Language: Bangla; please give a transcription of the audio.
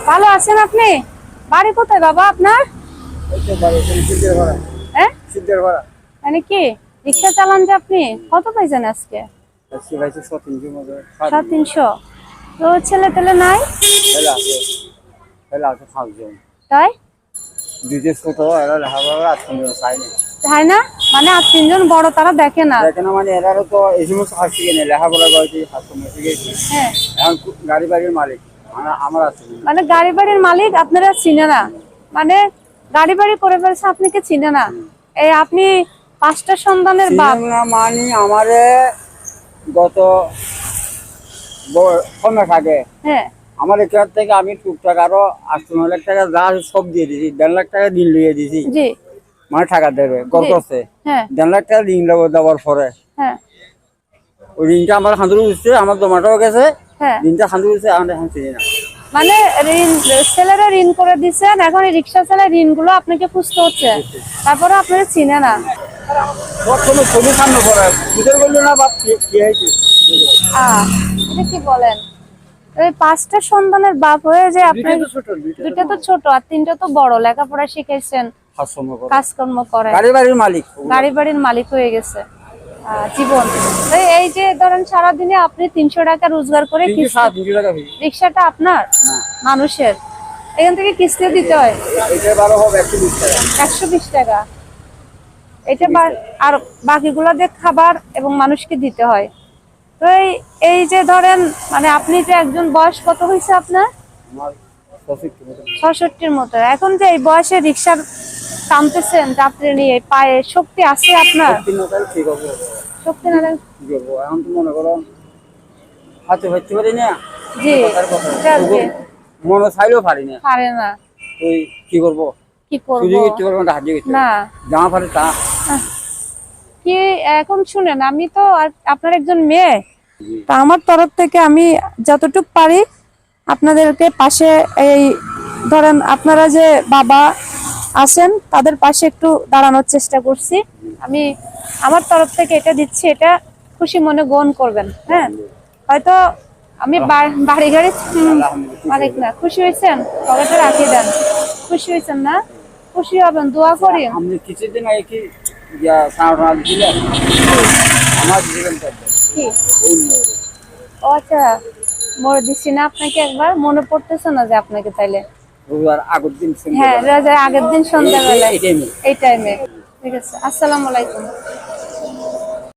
ভালো আছেন আপনি? বাড়ি কোথায় বাবা আপনার? হ্যাঁ, মানে কি রিক্সা চালান যে আপনি? কত পাইছেন আজকে? 300। তো ছেলে তেলে নাই? তাই তাই না, মানে আর তিনজন বড় তারা দেখে না। মানে এরারও তো এই সমস্ত হাসি কিনে লেখাপড়া করেছি শিখেছি। হ্যাঁ, এখন গাড়ি বাড়ির মালিক আমার আছে। মানে গাড়ি বাড়ির মালিক আপনারা চিনে না, মানে গাড়ি বাড়ি করে ফেলছে আপনি কি চিনে না? এই আপনি 5টা সন্তানের বাপ। মানে আমারে গত 6 মাস আগে হ্যাঁ আমার এখান থেকে আমি টুকটাক আরো 8-9 লাখ টাকা যা সব দিয়ে দিয়েছি। 1.5 লাখ টাকা ঋণ লিয়ে দিয়েছি, জি। মানে টাকা দেবে গড় করছে। হ্যাঁ 1.5 লাখ টাকা ঋণ দেওয়ার পরে হ্যাঁ ওই ঋণটা আমার হাঁদুর উঠছে, আমার জমাটাও গেছে। হ্যাঁ, ঋণটা হাঁদুর উঠছে, আমার এখন চিনি না। মানে ঋণ ছেলেরা ঋণ করে দিচ্ছেন, এখন এই রিক্সা চালায় ঋণ গুলো আপনাকে খুঁজতে হচ্ছে, তারপরে আপনারা চিনে না। কোনো ছবি সামনে পড়ে বুঝতে বললো না বাপ কি হয়েছে। এটা কি বলেন? এই 5টা সন্তানের বাপ হয়ে যে আপনি, দুইটা তো ছোট আর 3টা তো বড়, লেখাপড়া শিখাইছেন, কাজকর্ম করে, গাড়ি বাড়ির মালিক, গাড়ি বাড়ির মালিক হয়ে গেছে জীবন। এই যে ধরেন সারাদিনে আপনি 300 টাকা রোজগার করে রিক্সাটা আপনার মানুষের, এখান থেকে কিস্তি দিতে হয় 120 টাকা। এটা আর বাকিগুলো দিয়ে খাবার এবং মানুষকে দিতে হয়। তো এই যে ধরেন, মানে আপনি যে একজন, বয়স কত হয়েছে আপনার? 66-র মতো। এখন যে এই বয়সে রিক্সার টানতেছেন যাত্রী নিয়ে, পায়ে শক্তি আছে আপনার? শক্তি না এখন তো মনে করো হাতে ভাবতে পারি না। জি, মনে চাইলেও পারি না, পারে না। তুই কি করবো, কি করবো না, জামা পারি তা কি। এখন শুনেন, আমি তো আপনার একজন মেয়ে, তা আমার তরফ থেকে আমি যতটুকু পারি আপনাদেরকে পাশে, এই ধরেন আপনারা যে বাবা আছেন তাদের পাশে একটু দাঁড়ানোর চেষ্টা করছি। আমি আমার তরফ থেকে এটা দিচ্ছি, এটা খুশি মনে গ্রহণ করবেন। হ্যাঁ, হয়তো আমি বাড়ি গাড়ি মালিক না। খুশি হয়েছেন? পকেটে রাখিয়ে দেন। খুশি হয়েছেন না? খুশি হবেন, দোয়া করি। আপনি কিছুদিন আগে কি আমার জীবনটা কি ও আচ্ছা, মরে দিচ্ছি না আপনাকে একবার? মনে পড়তেছে না যে আপনাকে? তাইলে আগের দিন, হ্যাঁ, আগের দিন সন্ধ্যাবেলা এই টাইমে। ঠিক আছে, আসসালামু আলাইকুম।